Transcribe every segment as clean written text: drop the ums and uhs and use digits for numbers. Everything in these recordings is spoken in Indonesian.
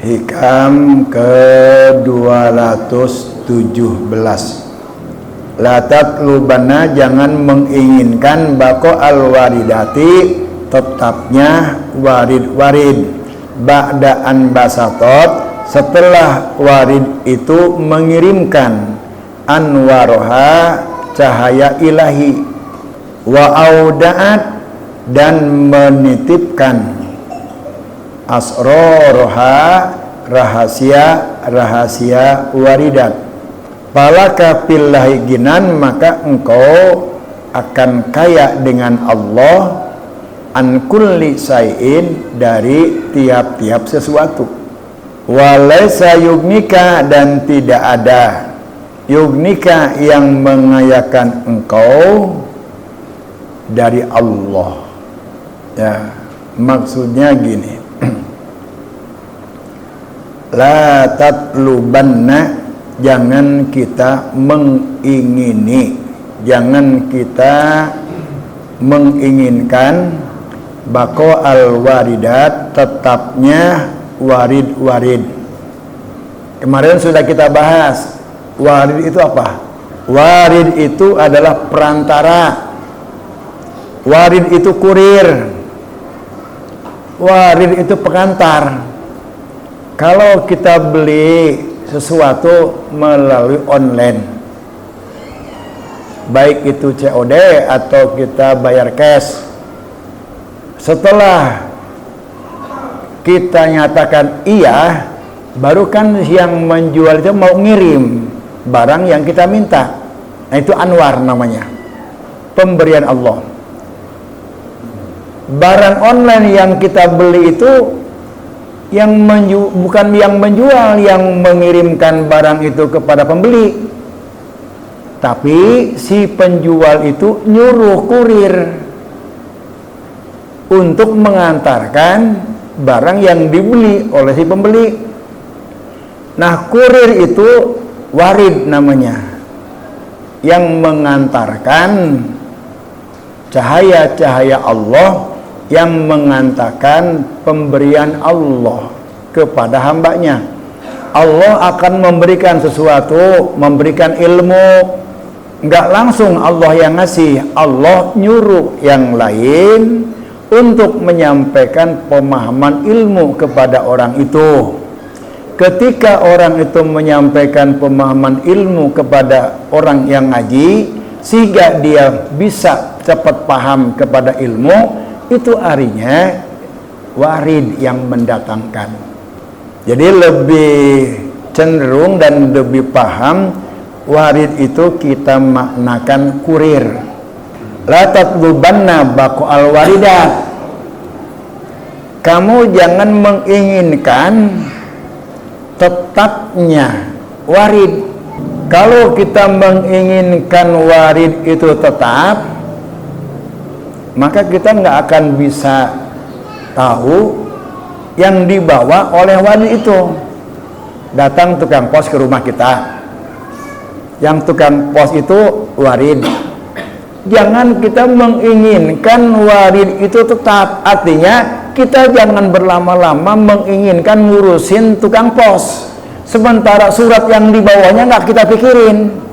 Hikam ke-217. La tatlubanna, jangan menginginkan bako al-waridati, tetapnya warid-warid, ba'daan basatot, setelah warid itu mengirimkan anwaroha, cahaya ilahi, wa auda'at, dan menitipkan asroroha, rahasia-rahasia waridat. Falaka fillahi ginan, maka engkau akan kaya dengan Allah, an kulli syai'in, dari tiap-tiap sesuatu. Walaysa yugnika, dan tidak ada yugnika yang mengayakan engkau dari Allah. Ya, maksudnya gini. La tatlubanna, jangan kita mengingini, jangan kita menginginkan bako al-waridat, tetapnya warid-warid. Kemarin sudah kita bahas, warid itu apa? Warid itu adalah perantara, warid itu kurir, warid itu pengantar. Kalau kita beli sesuatu melalui online, baik itu COD atau kita bayar cash, setelah kita nyatakan iya, baru kan yang menjual itu mau ngirim barang yang kita minta. Nah, itu anwar namanya, pemberian Allah. Barang online yang kita beli itu bukan yang menjual yang mengirimkan barang itu kepada pembeli, tapi si penjual itu nyuruh kurir untuk mengantarkan barang yang dibeli oleh si pembeli. Nah, kurir itu warid namanya, yang mengantarkan cahaya-cahaya Allah, yang mengantarkan pemberian Allah kepada hambanya. Allah akan memberikan sesuatu, memberikan ilmu, nggak langsung Allah yang ngasih, Allah nyuruh yang lain untuk menyampaikan pemahaman ilmu kepada orang itu. Ketika orang itu menyampaikan pemahaman ilmu kepada orang yang ngaji, sehingga dia bisa cepat paham kepada ilmu, itu artinya warid yang mendatangkan. Jadi lebih cenderung dan lebih paham warid itu kita maknakan kurir. La tatlubanna baqo al-waridat, kamu jangan menginginkan tetapnya warid. Kalau kita menginginkan warid itu tetap, maka kita nggak akan bisa tahu yang dibawa oleh warid itu. Datang tukang pos ke rumah kita, yang tukang pos itu warid. Jangan kita menginginkan warid itu tetap. Artinya kita jangan berlama-lama menginginkan ngurusin tukang pos, sementara surat yang dibawanya nggak kita pikirin.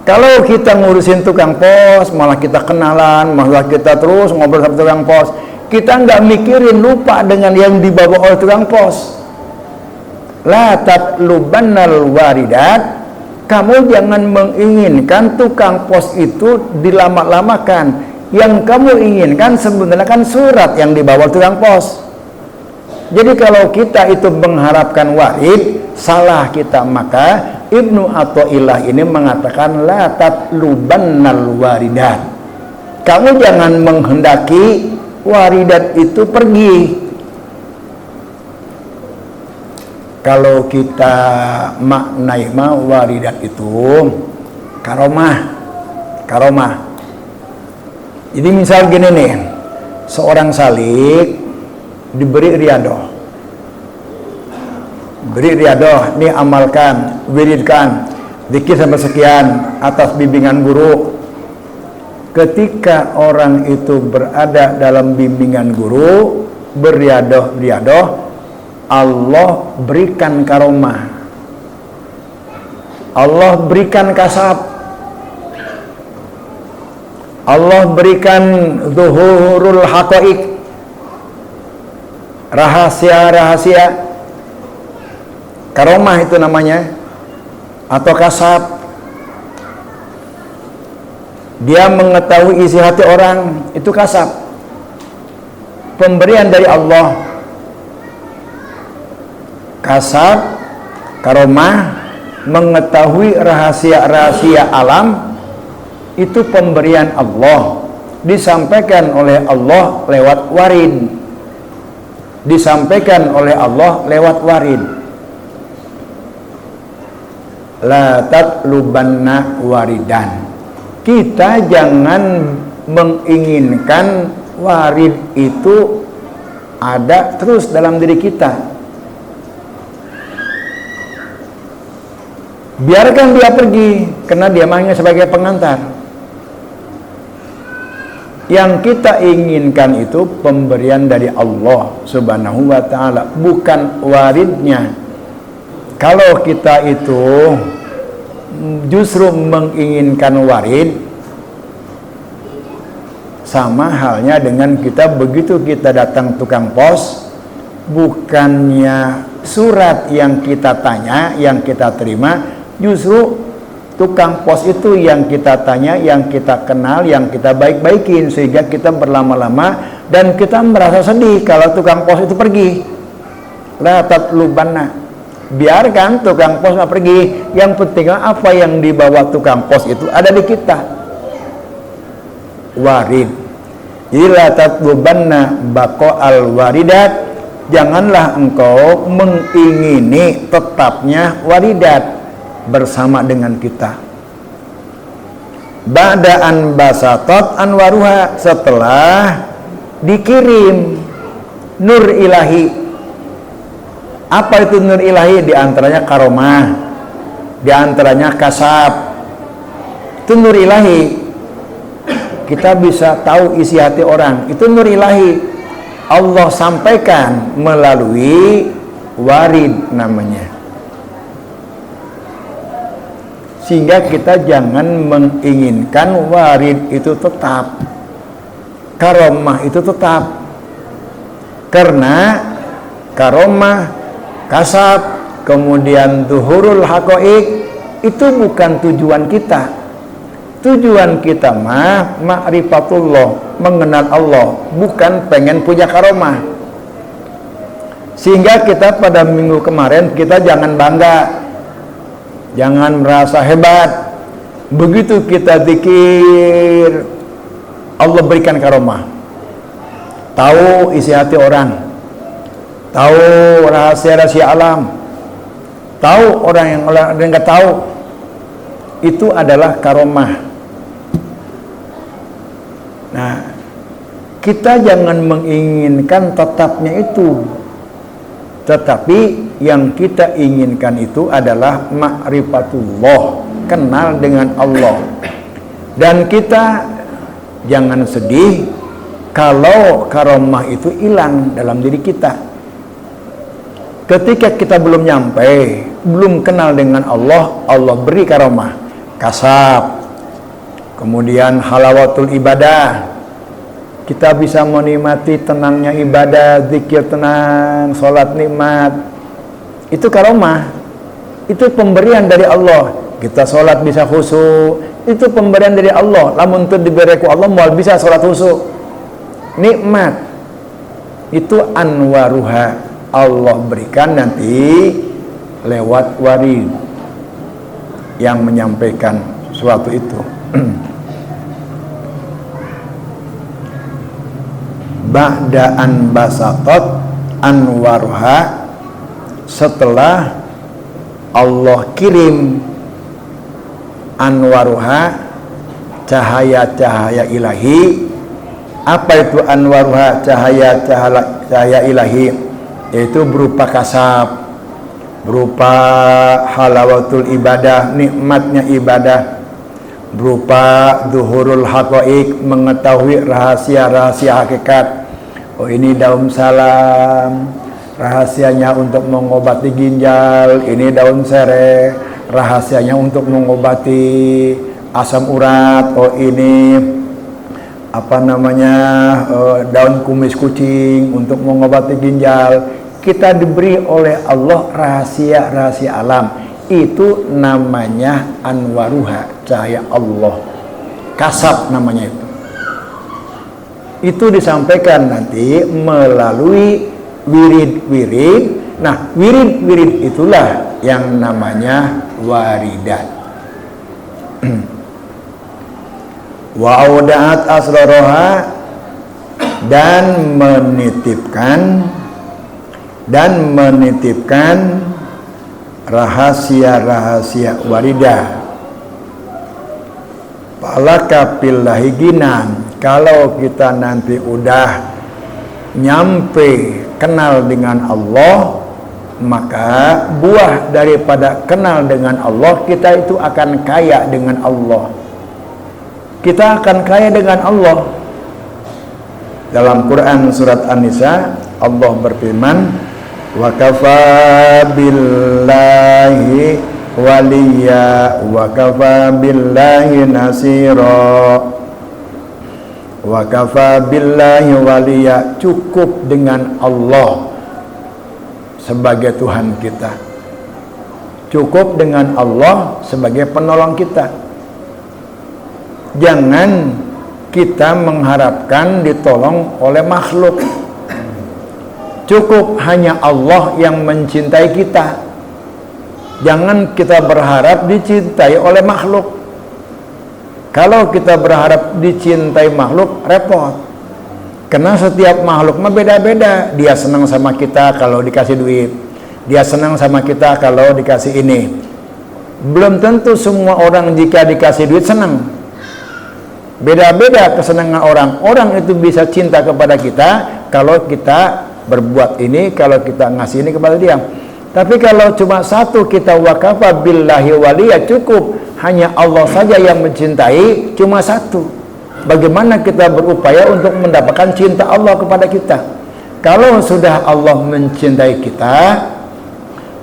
Kalau kita ngurusin tukang pos, malah kita kenalan, malah kita terus ngobrol sama tukang pos, kita nggak mikirin, lupa dengan yang dibawa oleh tukang pos. La tatlubannal waridat, kamu jangan menginginkan tukang pos itu dilama-lamakan. Yang kamu inginkan sebenarnya kan surat yang dibawa tukang pos. Jadi kalau kita itu mengharapkan warid, salah kita. Maka Ibnu Athaillah ini mengatakan la tatlubannal waridat, kamu jangan menghendaki waridat itu pergi. Kalau kita maknai waridat itu karomah. Jadi misal gini nih, seorang salik diberi riadoh, nih amalkan, wiridkan, zikir sampai sekian atas bimbingan guru. Ketika orang itu berada dalam bimbingan guru, beriadoh, Allah berikan karomah, Allah berikan kasab, Allah berikan zuhurul haqaiq, rahasia-rahasia. Karomah itu namanya, atau kasab. Dia mengetahui isi hati orang, itu kasab, pemberian dari Allah. Kasab, karomah, mengetahui rahasia-rahasia alam, itu pemberian Allah, disampaikan oleh Allah lewat warid, disampaikan oleh Allah lewat warid. La tatlubanna waridan, kita jangan menginginkan warid itu ada terus dalam diri kita. Biarkan dia pergi, karena dia hanya sebagai pengantar. Yang kita inginkan itu pemberian dari Allah Subhanahu wa ta'ala, bukan waridnya. Kalau kita itu justru menginginkan warid, sama halnya dengan kita begitu kita datang tukang pos, bukannya surat yang kita tanya, yang kita terima, justru tukang pos itu yang kita tanya, yang kita kenal, yang kita baik-baikin, sehingga kita berlama-lama dan kita merasa sedih kalau tukang pos itu pergi. La tatlubanna, biarkan tukang pos pergi, yang penting apa yang dibawa tukang pos itu ada di kita, warid. Ila tatlubanna baqa'al waridat, janganlah engkau mengingini tetapnya waridat bersama dengan kita. Ba'da'an basatot anwaruha, setelah dikirim nur ilahi. Apa itu nur ilahi? Di antaranya karomah, di antaranya kasab. Itu nur ilahi. Kita bisa tahu isi hati orang, itu nur ilahi. Allah sampaikan melalui warid namanya. Sehingga kita jangan menginginkan warid itu tetap, karomah itu tetap. Karena karomah, kasab, kemudian zuhurul haqaiq itu bukan tujuan kita. Tujuan kita mah ma'rifatullah, mengenal Allah, bukan pengen punya karomah. Sehingga kita pada minggu kemarin kita jangan bangga, jangan merasa hebat. Begitu kita zikir, Allah berikan karomah, tahu isi hati orang, tahu rahasia-rahasia alam, tahu orang yang nggak tahu, itu adalah karomah. Nah, kita jangan menginginkan tetapnya itu, tetapi yang kita inginkan itu adalah ma'rifatullah, kenal dengan Allah. Dan kita jangan sedih kalau karomah itu hilang dalam diri kita. Ketika kita belum nyampe, belum kenal dengan Allah, Allah beri karomah, kasab, kemudian halawatul ibadah, kita bisa menikmati tenangnya ibadah, zikir tenang, sholat nikmat. Itu karomah, itu pemberian dari Allah. Kita sholat bisa khusyuk, itu pemberian dari Allah. Lamun teu diberi ku Allah moal bisa sholat khusyuk, nikmat. Itu anwaruha, Allah berikan nanti lewat warid yang menyampaikan suatu itu. Ba'da'an basatot anwaruha, setelah Allah kirim anwaruha, cahaya-cahaya ilahi. Apa itu anwaruha, cahaya ilahi? Yaitu berupa kasab, berupa halawatul ibadah, nikmatnya ibadah, berupa zuhurul haqaiq, mengetahui rahasia-rahasia hakikat. Oh, ini daun salam, rahasianya untuk mengobati ginjal, ini daun sereh, rahasianya untuk mengobati asam urat, oh ini apa namanya daun kumis kucing untuk mengobati ginjal. Kita diberi oleh Allah rahasia-rahasia alam, itu namanya anwaruha, cahaya Allah, kasab namanya itu disampaikan nanti melalui wirid-wirid. Nah, wirid-wirid itulah yang namanya waridat. Wa auda'at asraroha, dan menitipkan rahasia-rahasia waridah. Palaka billahi ginan, kalau kita nanti udah nyampe kenal dengan Allah, maka buah daripada kenal dengan Allah, kita itu akan kaya dengan Allah. Kita akan kaya dengan Allah. Dalam Quran surat An-Nisa, Allah berfirman, wa kafa billahi waliya wa kafa billahi nasira. Wa kafa billahi waliya, cukup dengan Allah sebagai Tuhan kita, cukup dengan Allah sebagai penolong kita. Jangan kita mengharapkan ditolong oleh makhluk. Cukup hanya Allah yang mencintai kita. Jangan kita berharap dicintai oleh makhluk. Kalau kita berharap dicintai makhluk, repot. Karena setiap makhluk mah beda-beda. Dia senang sama kita kalau dikasih duit, dia senang sama kita kalau dikasih ini. Belum tentu semua orang jika dikasih duit senang. Beda-beda kesenangan orang. Orang itu bisa cinta kepada kita kalau kita berbuat ini, kalau kita ngasih ini kepada dia. Tapi kalau cuma satu, kita wakafa billahi waliya, cukup hanya Allah saja yang mencintai, cuma satu. Bagaimana kita berupaya untuk mendapatkan cinta Allah kepada kita? Kalau sudah Allah mencintai kita,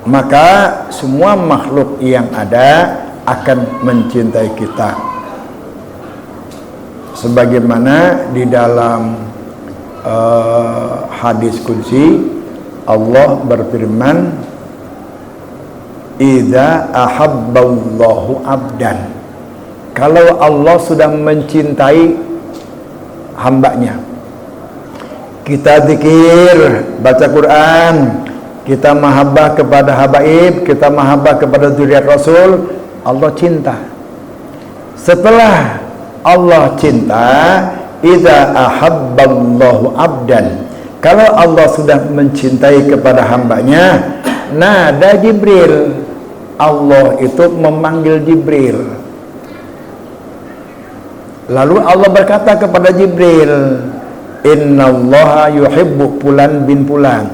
maka semua makhluk yang ada akan mencintai kita. Sebagaimana di dalam hadis qudsi, Allah berfirman, idza ahabballahu abdan, kalau Allah sudah mencintai hambanya, kita zikir, baca Quran, kita mahabbah kepada habaib, kita mahabbah kepada zuriat Rasul, Allah cinta. Setelah Allah cinta, idza ahabballahu abdan, kalau Allah sudah mencintai kepada hambanya, nada Jibril, Allah itu memanggil Jibril. Lalu Allah berkata kepada Jibril, innallaha yuhibbu fulan bin fulan,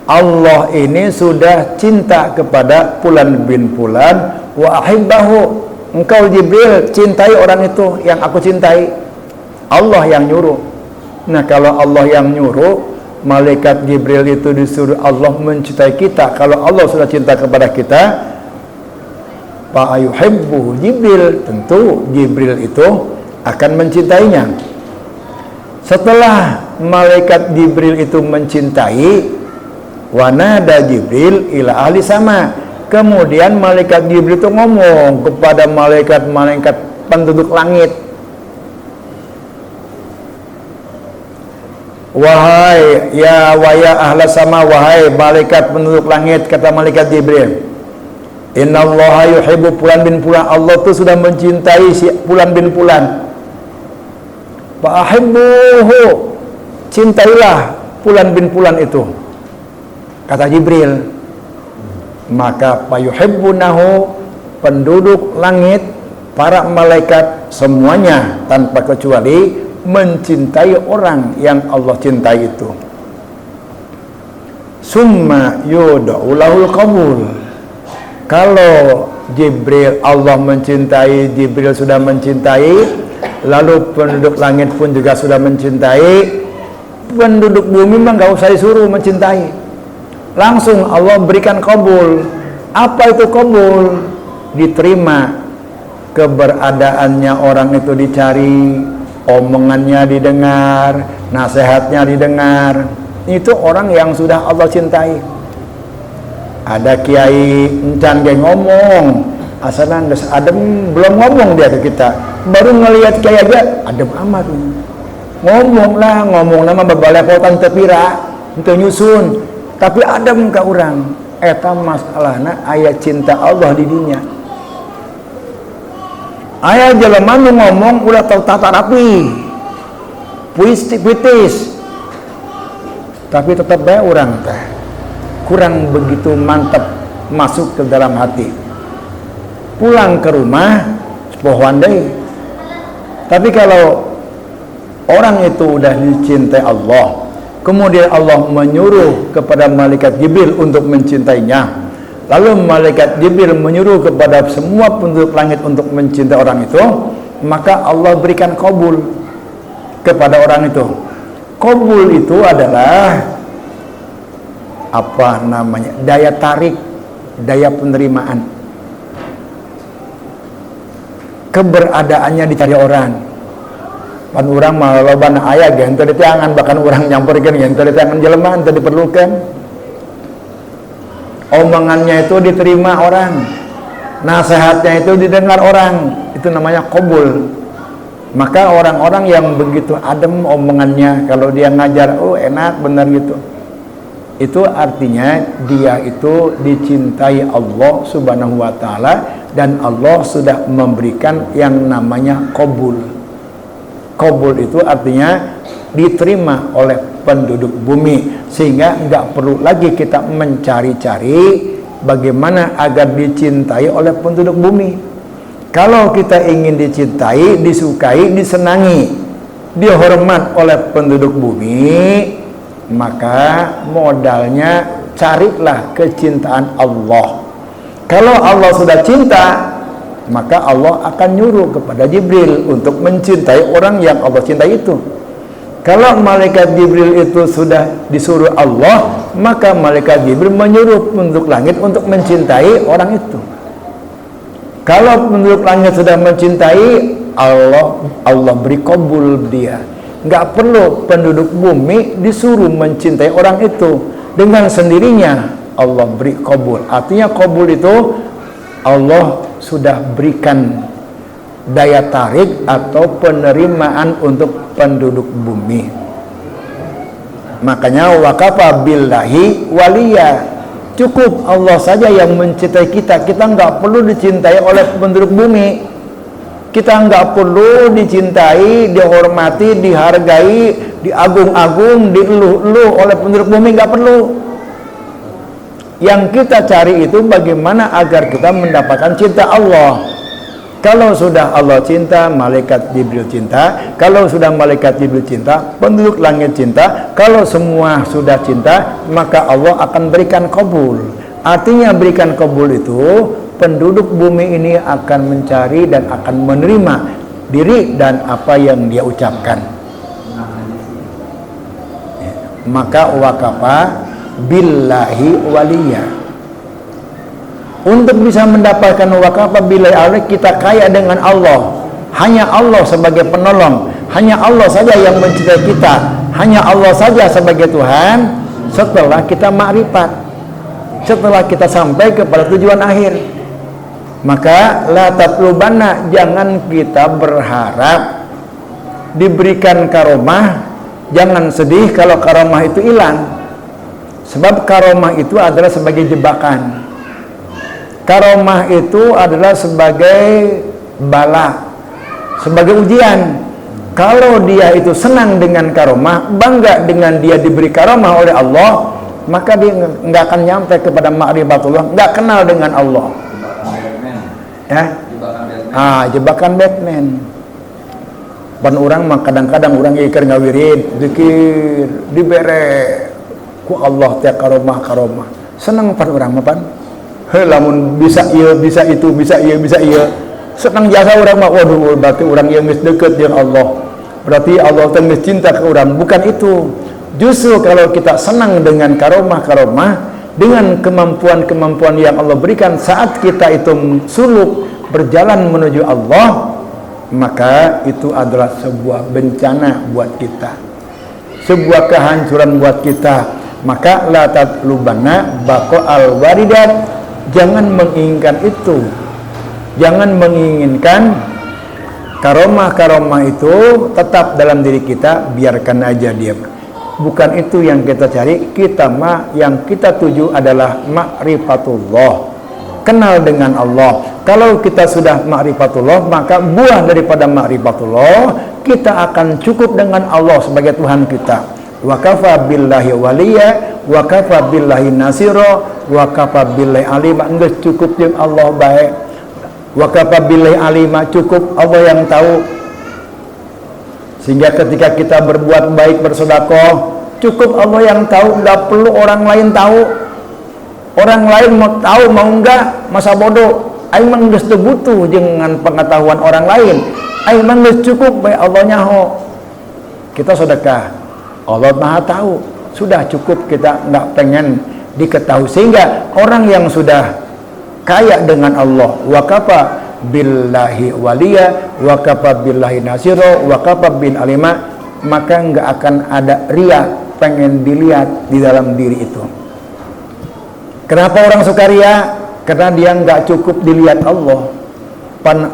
Allah ini sudah cinta kepada fulan bin fulan, wa ahibbahu, engkau Jibril cintai orang itu yang aku cintai. Allah yang nyuruh. Nah, kalau Allah yang nyuruh, malaikat Jibril itu disuruh Allah mencintai kita. Kalau Allah sudah cinta kepada kita, fa ayuhibbu Jibril, tentu Jibril itu akan mencintainya. Setelah malaikat Jibril itu mencintai, wa nada Jibril ila ahli sama, kemudian malaikat Jibril itu ngomong kepada malaikat-malaikat penduduk langit, wahai ya ahla sama, wahai malaikat penduduk langit, kata malaikat Jibril, innallaha yuhibbu fulan bin fulan, Allah itu sudah mencintai si fulan bin fulan, fa ahibbuhu, cintailah fulan bin fulan itu, kata Jibril. Maka payuhibbunahu, penduduk langit, para malaikat semuanya tanpa kecuali mencintai orang yang Allah cintai itu. Summa yud'u lahul qabul, kalau Jibril, Allah mencintai, Jibril sudah mencintai, lalu penduduk langit pun juga sudah mencintai, penduduk bumi mah nggak usah disuruh mencintai. langsung Allah berikan kabul. Apa itu kabul? Diterima, keberadaannya orang itu dicari, omongannya didengar, nasihatnya didengar. Itu orang yang sudah Allah cintai. Ada kiai encan ge ngomong, asalnya geus adem, belum ngomong dia ke kita, baru ngelihat kiai aja adem amat. Ngomong nama babalepotan teu pira, teu nyusun, tapi adem ka urang. Eta masalahna aya cinta Allah di dinya. Aya jelema nu ngomong udah tahu tata rapi, puitis, tapi tetap bae urang teh kurang begitu mantap masuk ke dalam hati. Pulang ke rumah sepohoan deui. Tapi kalau orang itu udah dicintai Allah, kemudian Allah menyuruh kepada malaikat Jibril untuk mencintainya, lalu malaikat Jibril menyuruh kepada semua penduduk langit untuk mencintai orang itu, maka Allah berikan qabul kepada orang itu. Qabul itu adalah daya tarik, daya penerimaan, keberadaannya dicari orang. Pan urang mah loba aya ge henteu diteangan, bahkan urang nyamperkeun ge henteu diteangan jelema, henteu diperlukeun. Omongannya itu diterima orang, nasihatnya itu didengar orang, itu namanya qabul. Maka orang-orang yang begitu adem omongannya, kalau dia ngajar, oh enak benar gitu, itu artinya dia itu dicintai Allah Subhanahu wa ta'ala, dan Allah sudah memberikan yang namanya qabul. Qabul itu artinya diterima oleh penduduk bumi, sehingga nggak perlu lagi kita mencari-cari bagaimana agar dicintai oleh penduduk bumi. Kalau kita ingin dicintai, disukai, disenangi, dihormat oleh penduduk bumi, maka modalnya carilah kecintaan Allah. Kalau Allah sudah cinta, maka Allah akan nyuruh kepada Jibril untuk mencintai orang yang Allah cintai itu. Kalau malaikat Jibril itu sudah disuruh Allah, maka malaikat Jibril menyuruh penduduk langit untuk mencintai orang itu. Kalau penduduk langit sudah mencintai, Allah beri qabul dia. Nggak perlu penduduk bumi disuruh mencintai orang itu, dengan sendirinya Allah beri qabul. Artinya qabul itu Allah sudah berikan daya tarik atau penerimaan untuk penduduk bumi. Makanya wakafa billahi waliya, cukup Allah saja yang mencintai kita. Kita nggak perlu dicintai oleh penduduk bumi. Kita nggak perlu dicintai, dihormati, dihargai, diagung-agung, dieluh-eluh oleh penduduk bumi, nggak perlu. Yang kita cari itu bagaimana agar kita mendapatkan cinta Allah. Kalau sudah Allah cinta, malaikat Jibril cinta. Kalau sudah malaikat Jibril cinta, penduduk langit cinta. Kalau semua sudah cinta, maka Allah akan berikan qabul. Artinya berikan qabul itu, penduduk bumi ini akan mencari dan akan menerima diri dan apa yang dia ucapkan. Maka wakafa billahi waliya. Untuk bisa mendapatkan wakafa billahi waliya, kita kaya dengan Allah. Hanya Allah sebagai penolong, hanya Allah saja yang mencintai kita, hanya Allah saja sebagai Tuhan. Setelah kita makrifat, setelah kita sampai kepada tujuan akhir, maka la tatlubanna, jangan kita berharap diberikan karomah. Jangan sedih kalau karomah itu hilang, sebab karomah itu adalah sebagai jebakan. Karomah itu adalah sebagai bala, sebagai ujian. Kalau dia itu senang dengan karomah, bangga dengan dia diberi karomah oleh Allah, maka dia nggak akan nyampe kepada ma'rifatullah, nggak kenal dengan Allah. Ya, jebakan Batman. Pan orang mah kadang-kadang orang ikir ngawirin, zikir, dibere ku Allah teh karomah. Senang pan orang mah pan. Lamun bisa ieu, bisa itu, bisa ieu, bisa ieu. Senang jasa orang mah, waduh, berarti orang yang geus deukeut jeung Allah. Berarti Allah teh geus cinta ke orang. Bukan itu. Justru kalau kita senang dengan karomah, dengan kemampuan-kemampuan yang Allah berikan saat kita itu suluk berjalan menuju Allah, maka itu adalah sebuah bencana buat kita, sebuah kehancuran buat kita. Maka la tatlubanna baqa'al waridat, jangan menginginkan itu, jangan menginginkan karomah-karomah itu tetap dalam diri kita, biarkan aja dia. Bukan itu yang kita cari. Kita yang kita tuju adalah ma'rifatullah, kenal dengan Allah. Kalau kita sudah ma'rifatullah, maka buah daripada ma'rifatullah, kita akan cukup dengan Allah sebagai Tuhan kita. Wa kafa billahi waliya, wa kafa billahi nasira, wa kafa billahi alima. Enggak cukup jeung Allah baik. Wa kafa billahi alima, cukup Allah yang tahu. Sehingga ketika kita berbuat baik, bersedekah, cukup Allah yang tahu, nggak perlu orang lain tahu. Orang lain mau tahu mau enggak, masa bodoh. Aing mah geus teu butuh dengan pengetahuan orang lain. Aing mah geus cukup bae Allah nyaho. Kita sedekah, Allah Maha tahu. Sudah cukup, kita nggak pengen diketahui. Sehingga orang yang sudah kaya dengan Allah, wa kafa billahi waliya, wa kafa billahi nasira, wa kafa bin alima, maka nggak akan ada ria, pengen dilihat di dalam diri itu. Kenapa orang suka ria? Karena dia nggak cukup dilihat Allah.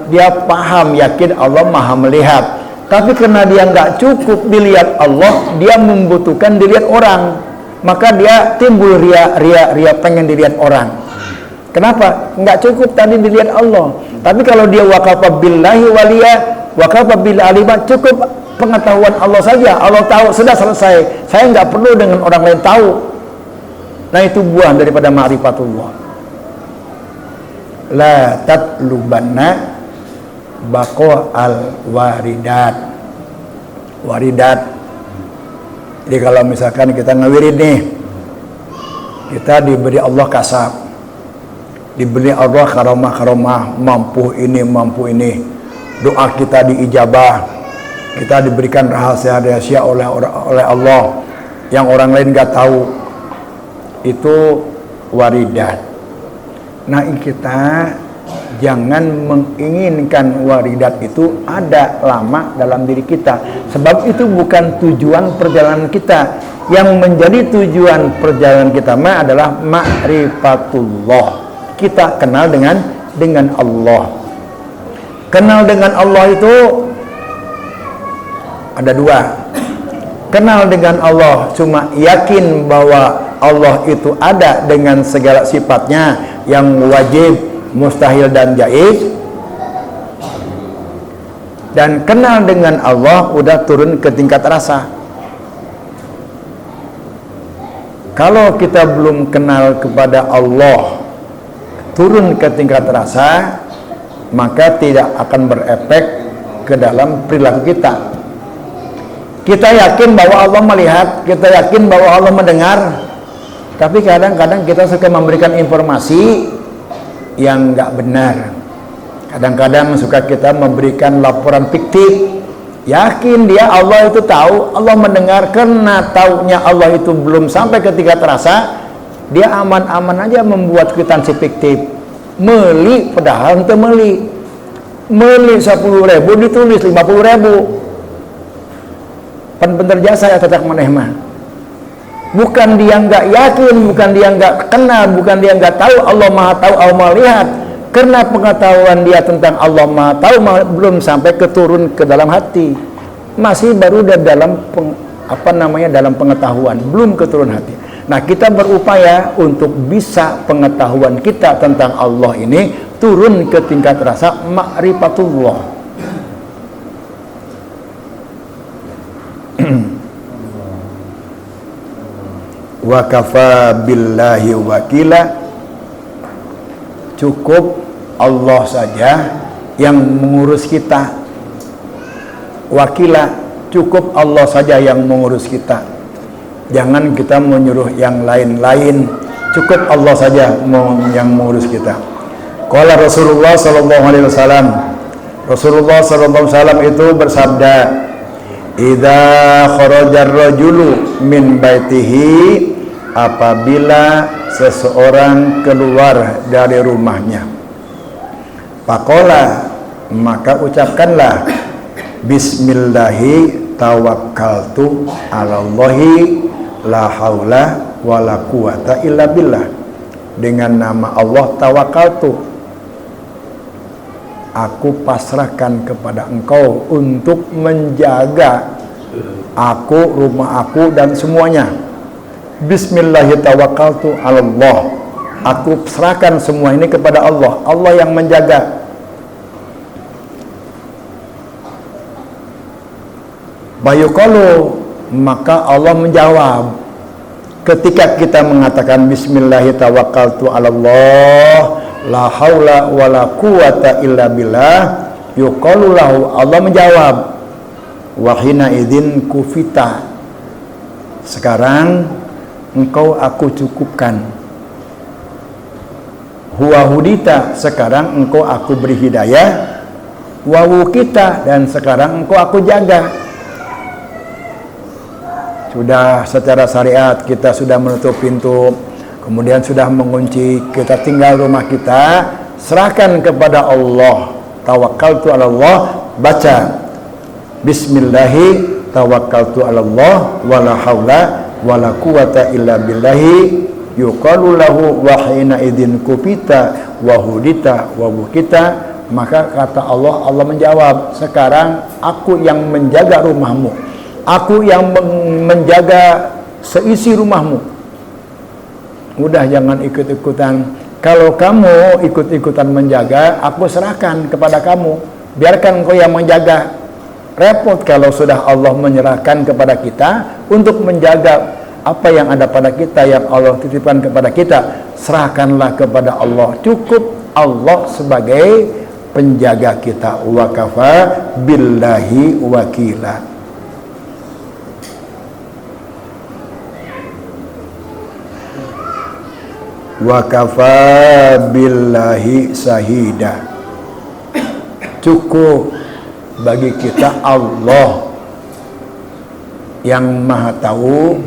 Dia paham, yakin Allah Maha melihat, tapi karena dia nggak cukup dilihat Allah, dia membutuhkan dilihat orang, maka dia timbul ria pengen dilihat orang. Kenapa? Nggak cukup tadi dilihat Allah. Tapi kalau dia waqafa billahi waliya, waqafa bil alima, cukup pengetahuan Allah saja. Allah tahu, sudah selesai. Saya nggak perlu dengan orang lain tahu. Nah, itu buah daripada ma'rifatullah. La tatlubanna baqa'al waridat. Waridat. Jadi kalau misalkan kita ngewirid nih, kita diberi Allah kasab, diberi Allah karomah-karomah, mampu ini, doa kita diijabah, kita diberikan rahasia-rahasia oleh Allah yang orang lain gak tahu. Itu waridat. Nah, kita jangan menginginkan waridat itu ada lama dalam diri kita, sebab itu bukan tujuan perjalanan kita. Yang menjadi tujuan perjalanan kita adalah ma'rifatullah. Kita kenal dengan Allah. Kenal dengan Allah itu ada dua. Kenal dengan Allah cuma yakin bahwa Allah itu ada dengan segala sifatnya yang wajib, mustahil dan jaiz. Dan kenal dengan Allah udah turun ke tingkat rasa. Kalau kita belum kenal kepada Allah, turun ke tingkat rasa, maka tidak akan berefek ke dalam perilaku kita. Kita yakin bahwa Allah melihat, kita yakin bahwa Allah mendengar, tapi kadang-kadang kita suka memberikan informasi yang nggak benar. Kadang-kadang suka kita memberikan laporan fiktif. Yakin dia Allah itu tahu, Allah mendengar, karena taunya Allah itu belum sampai ke tingkat rasa, dia aman-aman aja membuat kwitansi fiktif. Meli padahal itu meli 10.000 ditulis 50.000. Pan bener jasa ya tetap maneh mah. Bukan dia nggak yakin, bukan dia nggak kenal, bukan dia nggak tahu Allah Maha tahu, Allah Maha lihat. Karena pengetahuan dia tentang Allah Maha tahu belum sampai keturun ke dalam hati. Masih baru dalam dalam pengetahuan, belum keturun hati. Nah, kita berupaya untuk bisa pengetahuan kita tentang Allah ini turun ke tingkat rasa ma'rifatullah. Wa kafa billahi wakila, cukup Allah saja yang mengurus kita. Wakila, cukup Allah saja yang mengurus kita. Jangan kita menyuruh yang lain-lain, cukup Allah saja yang mengurus kita. Qala Rasulullah sallallahu alaihi wasallam, Rasulullah sallallahu alaihi wasallam itu bersabda, idza kharajar rajulu min baitihi apabila seseorang keluar dari rumahnya. Faqala, maka ucapkanlah, bismillahi tawakkaltu 'alallahi la haula wala quwata illa billah. Dengan nama Allah tawakkaltu, aku pasrahkan kepada engkau untuk menjaga aku, rumah aku, dan semuanya. Bismillahi tawakkaltu 'alallah, aku serahkan semua ini kepada Allah. Allah yang menjaga. Bayuqalu, maka Allah menjawab ketika kita mengatakan bismillahi tawakkaltu 'alallah la haula wala quwata illa billah, yuqalu lahu, Allah menjawab, wa hina idzin kufita, sekarang engkau aku cukupkan, huwa hudita, sekarang engkau aku beri hidayah, wa wukita, dan sekarang engkau aku jaga. Sudah secara syariat kita sudah menutup pintu, kemudian sudah mengunci, kita tinggal rumah kita, serahkan kepada Allah. Tawakkaltu 'alallah, baca bismillahi tawakkaltu 'alallah wala haula wala quwata illa billahi, yuqalu lahu wa hina idzin kufita wa hudita wa bukita. Maka kata Allah, Allah menjawab, sekarang aku yang menjaga rumahmu, aku yang menjaga seisi rumahmu. Udah, jangan ikut-ikutan. Kalau kamu ikut-ikutan menjaga, aku serahkan kepada kamu, biarkan engkau yang menjaga. Repot kalau sudah Allah menyerahkan kepada kita untuk menjaga apa yang ada pada kita, yang Allah titipkan kepada kita. Serahkanlah kepada Allah, cukup Allah sebagai penjaga kita. Wa kafa billahi wakila. Wa kafa billahi sahida, cukup bagi kita Allah yang maha tahu,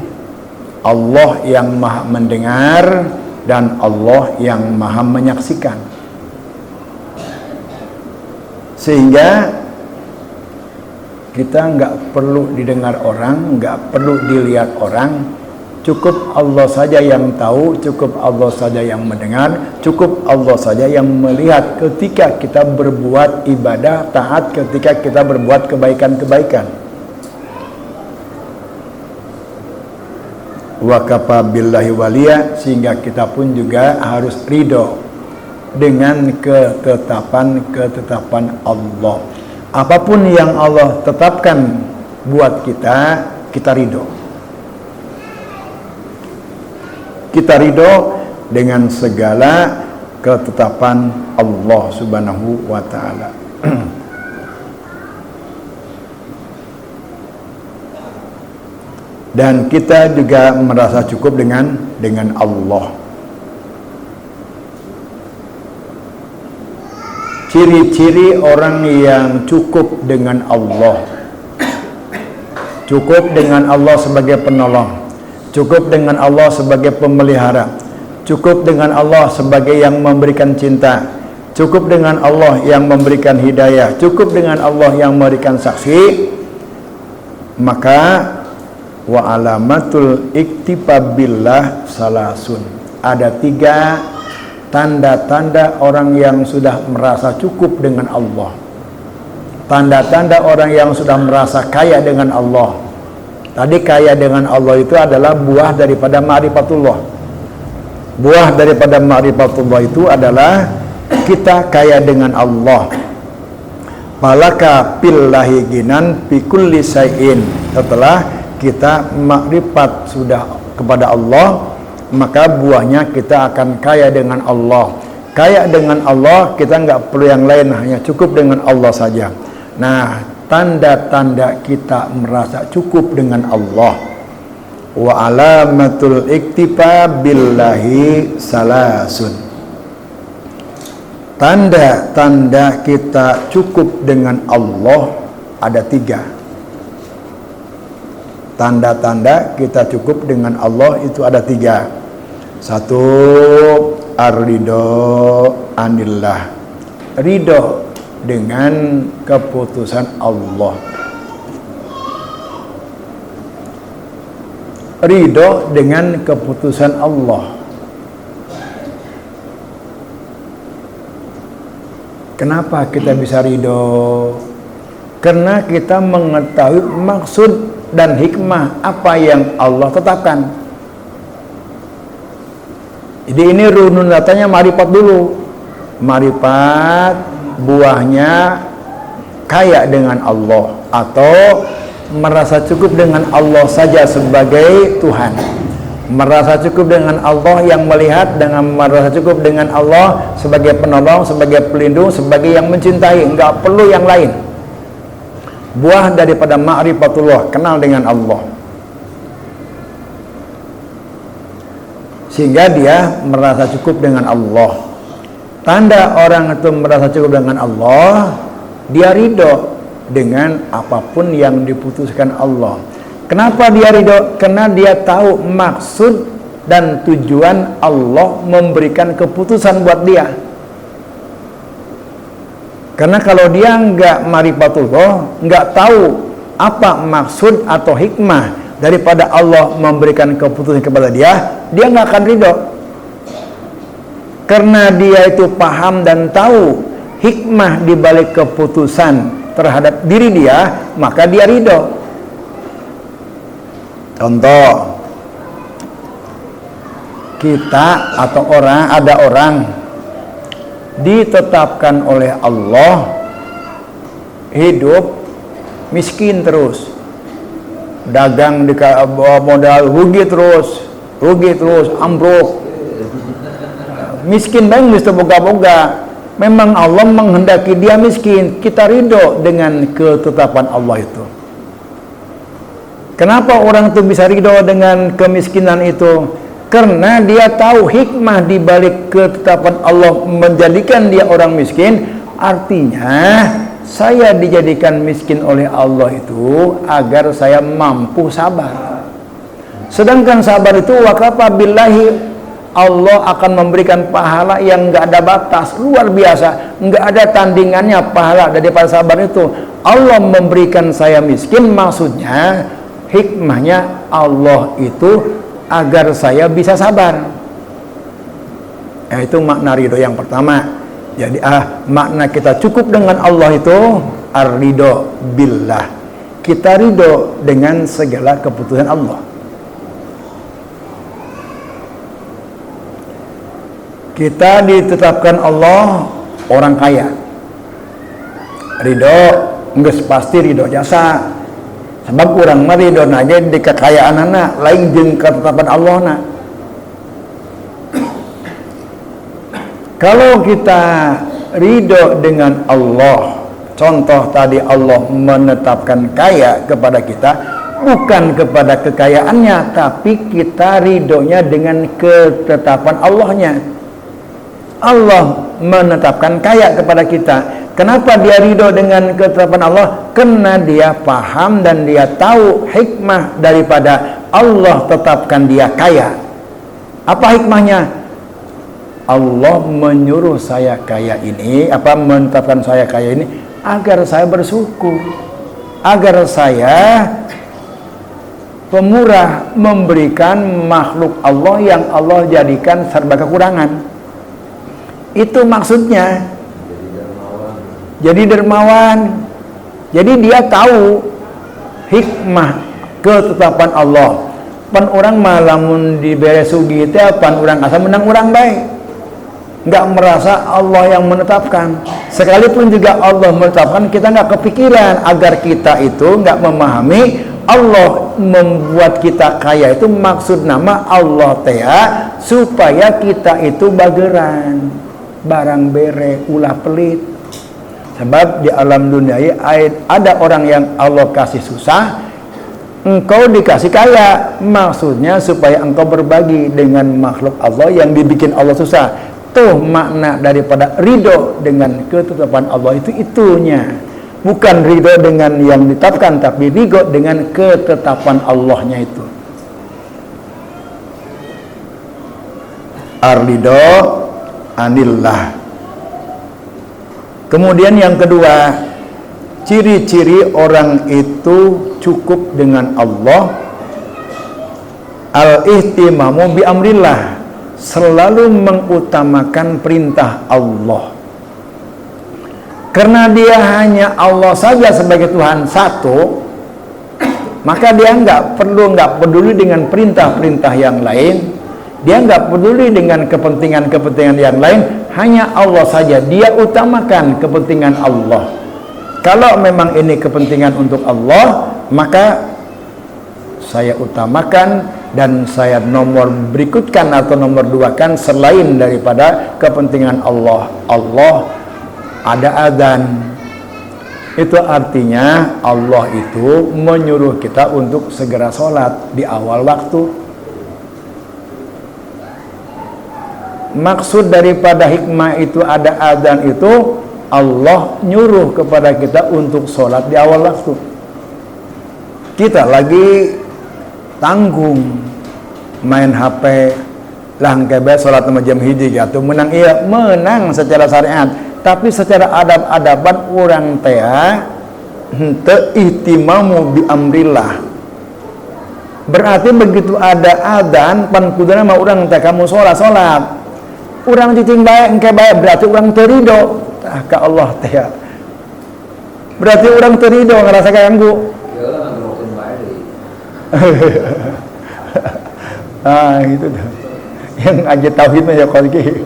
Allah yang maha mendengar, dan Allah yang maha menyaksikan. Sehingga kita nggak perlu didengar orang, nggak perlu dilihat orang. Cukup Allah saja yang tahu, cukup Allah saja yang mendengar, cukup Allah saja yang melihat ketika kita berbuat ibadah, taat, ketika kita berbuat kebaikan-kebaikan. Wa kafa billahi waliya, sehingga kita pun juga harus ridho dengan ketetapan Allah. Apapun yang Allah tetapkan buat kita, kita ridho. Kita ridho dengan segala ketetapan Allah Subhanahu wa ta'ala. Dan kita juga merasa cukup dengan Allah. Ciri-ciri orang yang cukup dengan Allah, cukup dengan Allah sebagai penolong, cukup dengan Allah sebagai pemelihara, cukup dengan Allah sebagai yang memberikan cinta, cukup dengan Allah yang memberikan hidayah, cukup dengan Allah yang memberikan saksi. Maka wa alamatul iktifa billah salasun, ada 3 tanda-tanda orang yang sudah merasa cukup dengan Allah, tanda-tanda orang yang sudah merasa kaya dengan Allah. Tadi kaya dengan Allah itu adalah buah daripada ma'rifatullah. Buah daripada ma'rifatullah itu adalah kita kaya dengan Allah. Malaka billahi ginan fi kulli syai'in. Setelah kita makrifat sudah kepada Allah, maka buahnya kita akan kaya dengan Allah. Kaya dengan Allah, kita nggak perlu yang lain, hanya cukup dengan Allah saja. Nah, tanda-tanda kita merasa cukup dengan Allah. Wa alamatul iktifa billahi salasun, tanda-tanda kita cukup dengan Allah ada 3. tanda-tanda kita cukup dengan Allah itu ada 3. 1, ar-ridho anillah, ridho dengan keputusan Allah. Ridho dengan keputusan Allah. Kenapa kita bisa ridho? Karena kita mengetahui maksud dan hikmah apa yang Allah tetapkan. Jadi ini runun datanya marifat dulu. Marifat buahnya kaya dengan Allah atau merasa cukup dengan Allah saja sebagai Tuhan, merasa cukup dengan Allah yang melihat, dengan merasa cukup dengan Allah sebagai penolong, sebagai pelindung, sebagai yang mencintai, enggak perlu yang lain. Buah daripada ma'rifatullah, kenal dengan Allah, sehingga dia merasa cukup dengan Allah. Tanda orang itu merasa cukup dengan Allah, dia ridho dengan apapun yang diputuskan Allah. Kenapa dia ridho? Karena dia tahu maksud dan tujuan Allah memberikan keputusan buat dia. Karena kalau dia nggak marifatullah, nggak tahu apa maksud atau hikmah daripada Allah memberikan keputusan kepada dia, dia nggak akan ridho. Karena dia itu paham dan tahu hikmah di balik keputusan terhadap diri dia, maka dia ridho. Contoh, kita atau ada orang ditetapkan oleh Allah hidup miskin terus, dagang di bawah modal rugi terus, ambruk, miskin banget mesti boga-boga. Memang Allah menghendaki dia miskin, kita ridho dengan ketetapan Allah itu. Kenapa orang itu bisa ridho dengan kemiskinan itu? Karena dia tahu hikmah di balik ketetapan Allah menjadikan dia orang miskin. Artinya saya dijadikan miskin oleh Allah itu agar saya mampu sabar. Sedangkan sabar itu wakafa billahi, Allah akan memberikan pahala yang nggak ada batas, luar biasa, nggak ada tandingannya pahala daripada sabar itu. Allah memberikan saya miskin, maksudnya hikmahnya Allah itu agar saya bisa sabar. Itu makna ridho yang pertama. Jadi makna kita cukup dengan Allah itu ar-ridho billah, kita ridho dengan segala keputusan Allah. Kita ditetapkan Allah orang kaya, ridho, nggak pasti ridho jasa. Sebab kurang mah ridho aja di kekayaan anak, lain jeung ketetapan Allah na. Kalau kita ridho dengan Allah, contoh tadi Allah menetapkan kaya kepada kita, bukan kepada kekayaannya, tapi kita ridhonya dengan ketetapan Allahnya. Allah menetapkan kaya kepada kita. Kenapa dia ridho dengan ketetapan Allah? Karena dia paham dan dia tahu hikmah daripada Allah tetapkan dia kaya. Apa hikmahnya? Allah menyuruh saya kaya ini, menetapkan saya kaya ini agar saya bersyukur, agar saya pemurah memberikan makhluk Allah yang Allah jadikan serba kekurangan. Itu maksudnya. Jadi dermawan. Jadi dia tahu hikmah ketetapan Allah. Pan orang malamun dibere sugi teh pan orang asa menang orang baik. Enggak merasa Allah yang menetapkan. Sekalipun juga Allah menetapkan, kita enggak kepikiran agar kita itu enggak memahami Allah membuat kita kaya itu maksud nama Allah teh supaya kita itu bageran, barang bere, ulah pelit. Sebab di alam dunia ada orang yang Allah kasih susah, engkau dikasih kaya, maksudnya supaya engkau berbagi dengan makhluk Allah yang dibikin Allah susah. Tuh makna daripada ridho dengan ketetapan Allah itu itunya. Bukan ridho dengan yang ditetapkan, tapi ridho dengan ketetapan Allahnya itu. Ar-ridho anillah. Kemudian yang kedua, ciri-ciri orang itu cukup dengan Allah. Al-ihtimamu bi amrillah, selalu mengutamakan perintah Allah. Karena dia hanya Allah saja sebagai Tuhan satu, maka dia nggak peduli dengan perintah-perintah yang lain. Dia nggak peduli dengan kepentingan-kepentingan yang lain. Hanya Allah saja. Dia utamakan kepentingan Allah. Kalau memang ini kepentingan untuk Allah, maka saya utamakan dan saya nomor berikutkan atau nomor duakan selain daripada kepentingan Allah. Allah ada adzan, itu artinya Allah itu menyuruh kita untuk segera sholat di awal waktu. Maksud daripada hikmah itu ada adzan itu, Allah nyuruh kepada kita untuk sholat di awal waktu. Kita lagi tanggung main HP lang kebe sholat sama jam hiji jatuh menang, iya menang secara syariat. Tapi secara adab-adaban orang teh ihtimamu bi amrillah. Berarti begitu ada adzan pan kuduna mah urang teh kamu salat. Urang cicing bae engke bae berarti urang teu ridho ka Allah teh. Berarti urang teu ridho ngarasa kaganggu. Ya ngeukeun bae deui. Gitu dah. Yang aja tauhid mah ya qalki.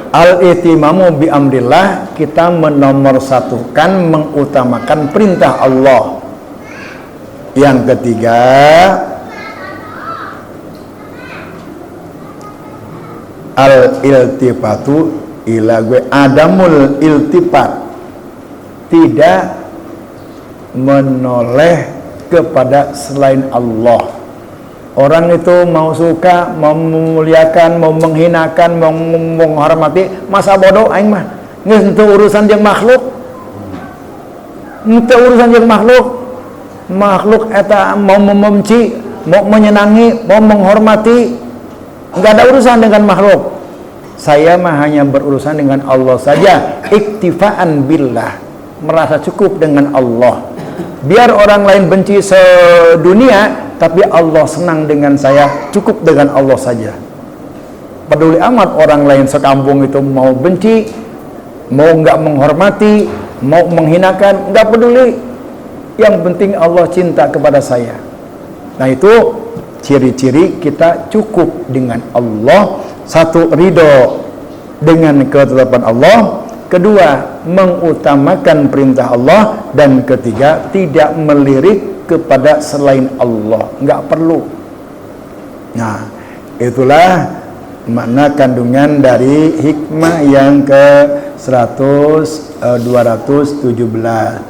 Al-ihtimamu bi amrillah, kita menomorsatukan, mengutamakan perintah Allah. Yang ketiga, al-iltifatu ila adamul iltifat, tidak menoleh kepada selain Allah. Orang itu mau suka, mau memuliakan, mau menghinakan, mau menghormati, masa bodoh aing mah. Geus henteu urusan jeung makhluk. Henteu urusan jeung makhluk. Makhluk eta mau membenci, mau menyenangi, mau menghormati, enggak ada urusan dengan makhluk. Saya mah hanya berurusan dengan Allah saja. Iktifaan billah, merasa cukup dengan Allah. Biar orang lain benci sedunia, tapi Allah senang dengan saya, cukup dengan Allah saja. Peduli amat orang lain sekampung itu mau benci, mau nggak menghormati, mau menghinakan, nggak peduli. Yang penting Allah cinta kepada saya. Nah itu ciri-ciri kita cukup dengan Allah. Satu, ridho dengan ketetapan Allah. Kedua, mengutamakan perintah Allah. Dan ketiga, tidak melirik kepada selain Allah, nggak perlu. Nah, itulah makna kandungan dari hikmah yang ke 217.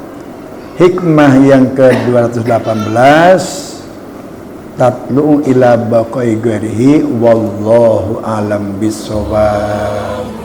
Hikmah yang ke 218, tatlu'u ila baqai ghairihi wallahu alam bisawab.